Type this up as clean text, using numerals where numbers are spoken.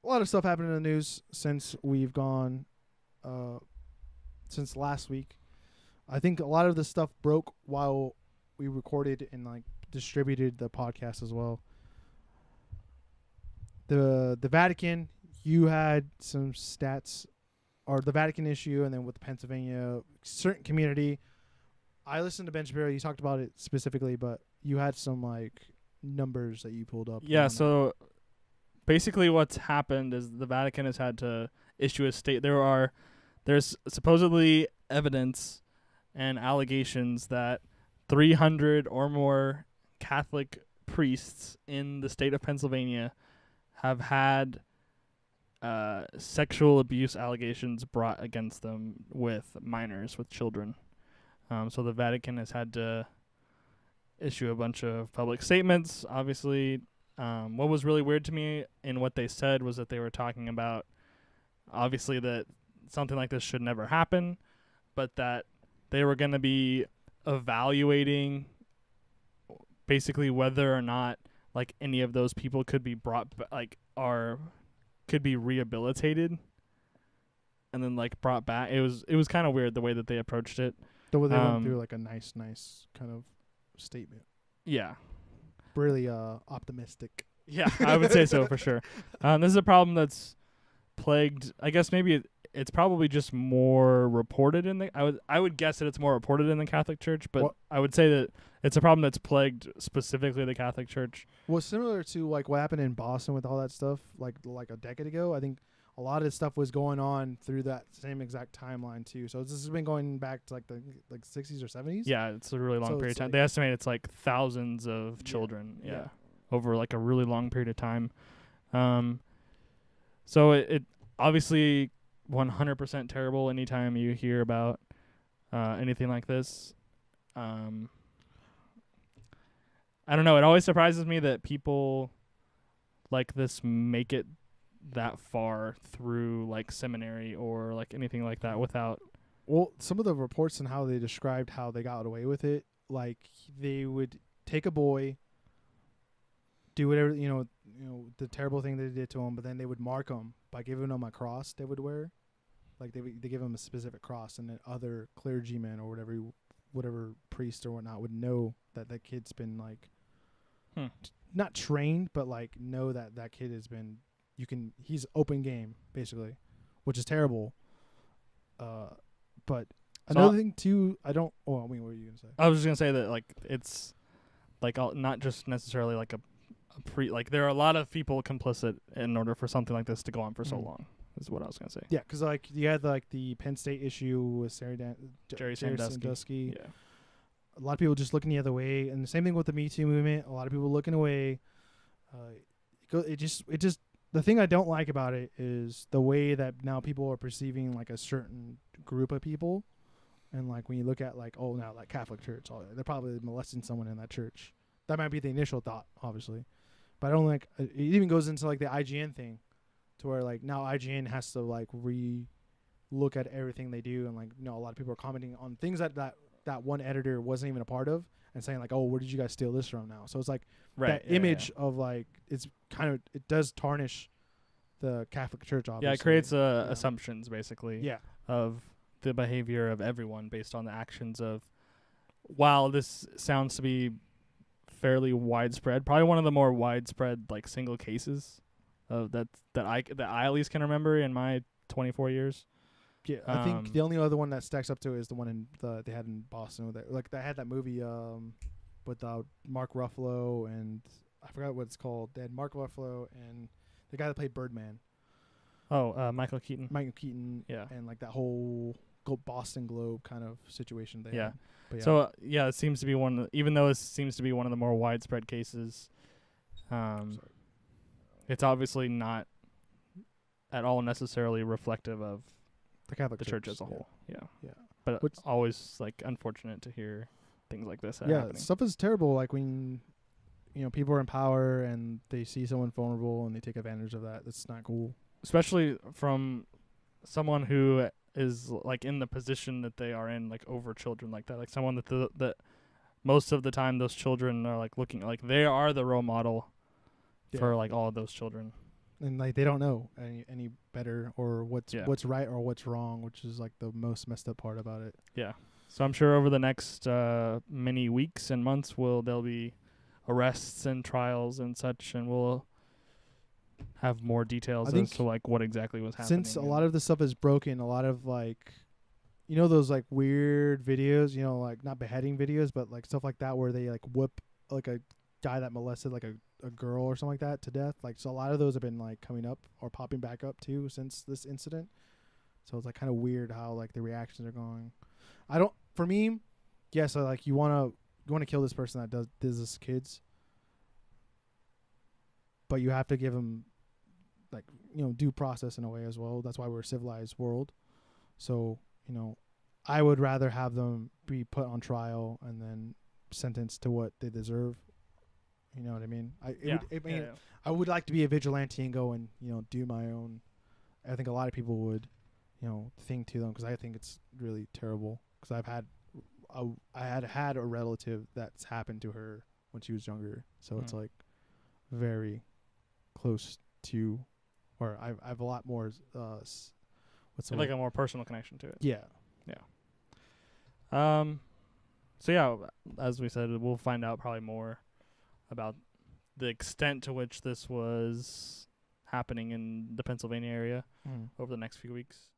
a lot of stuff happened in the news since we've gone, since last week. I think a lot of the stuff broke while we recorded and like distributed the podcast as well. The Vatican, you had some stats, or the Vatican issue, and then with the Pennsylvania certain community. I listened to Ben Shapiro. You talked about it specifically, but you had some like numbers that you pulled up. Yeah, so basically what's happened is the Vatican has had to issue a state. There's supposedly evidence and allegations that 300 or more Catholic priests in the state of Pennsylvania have had sexual abuse allegations brought against them with minors, with children. So the Vatican has had to issue a bunch of public statements. Obviously, what was really weird to me in what they said was that they were talking about, obviously, that something like this should never happen, but that they were going to be evaluating basically whether or not like any of those people could be brought could be rehabilitated and then like brought back. It was kind of weird the way that they approached it. they went through like a nice kind of statement. Yeah. Really optimistic. Yeah, I would say so for sure. This is a problem that's plagued. I guess maybe it's probably just more reported in the. I would guess that it's more reported in the Catholic Church, but I would say that it's a problem that's plagued specifically the Catholic Church. Well, similar to like what happened in Boston with all that stuff, like a decade ago. I think a lot of this stuff was going on through that same exact timeline too. So this has been going back to like the 60s or 70s. Yeah, it's a really long period of time. They estimate it's like thousands of children. Yeah. Over like a really long period of time. So it obviously 100% terrible anytime you hear about anything like this. I don't know. It always surprises me that people like this make it that far through like seminary or like anything like that without. Well, some of the reports and how they described how they got away with it, like they would take a boy, do whatever, the terrible thing they did to him, but then they would mark him by giving him a cross they would wear. Like they give him a specific cross, and then other clergymen or whatever priest or whatnot would know that kid's been like not trained, but like know that kid has been he's open game basically, which is terrible. But another thing too, what were you gonna say? I was just gonna say that like it's like not just necessarily like like there are a lot of people complicit in order for something like this to go on for so long. Is what I was gonna say. Yeah, because like you had like the Penn State issue with Jerry Sandusky. Yeah. A lot of people just looking the other way, and the same thing with the Me Too movement. A lot of people looking away. It just the thing I don't like about it is the way that now people are perceiving like a certain group of people, and like when you look at like now like Catholic Church, they're probably molesting someone in that church. That might be the initial thought, obviously, but I don't like it. Even goes into like the IGN thing, to where like now IGN has to like look at everything they do, and like a lot of people are commenting on things that one editor wasn't even a part of, and saying like, where did you guys steal this from now? So it's like that image of like it does tarnish the Catholic Church, obviously. Yeah, it creates assumptions basically. Yeah. Of the behavior of everyone based on the actions of. While this sounds to be fairly widespread, probably one of the more widespread like single cases of that I at least can remember in my 24 years. Yeah, I think the only other one that stacks up to it is the one they had in Boston. They had that movie with Mark Ruffalo, and I forgot what it's called. They had Mark Ruffalo and the guy that played Birdman. Oh, Michael Keaton. Yeah, and like that whole Boston Globe kind of situation there. Yeah. But so it seems to be even though it seems to be one of the more widespread cases, it's obviously not at all necessarily reflective of the Catholic Church as a whole. Yeah. But it's always like unfortunate to hear things like this happening. Stuff is terrible. Like when people are in power and they see someone vulnerable and they take advantage of that. That's not cool. Especially from someone who is like in the position that they are in, like over children like that. Like someone that most of the time those children are like looking like they are the role model for like all of those children. and like they don't know any better or what's Yeah. what's right or what's wrong, which is like the most messed up part about it. Yeah. So I'm sure over the next many weeks and months there'll be arrests and trials and such, and we'll have more details I as think to like what exactly was happening. since a lot of the stuff is broken, a lot of like, you know, those like weird videos, you know, like not beheading videos, but like stuff like that where they like whip like a guy that molested like a girl or something like that to death. Like, so a lot of those have been like coming up or popping back up too since this incident. So it's like kind of weird how like the reactions are going. I don't, for me, yes, like you want to kill this person that does this to kids, but you have to give them like, you know, due process in a way as well. That's why we're a civilized world. So, you know, I would rather have them be put on trial and then sentenced to what they deserve. You know what I mean? I would like to be a vigilante and go and, you know, do my own. I think a lot of people would, you know, think to them, because I think it's really terrible. Because I had a relative that's happened to her when she was younger, so it's like very close to, or I have a lot more. What's the like word? a more personal connection to it. Yeah. So yeah, as we said, we'll find out probably more about the extent to which this was happening in the Pennsylvania area over the next few weeks.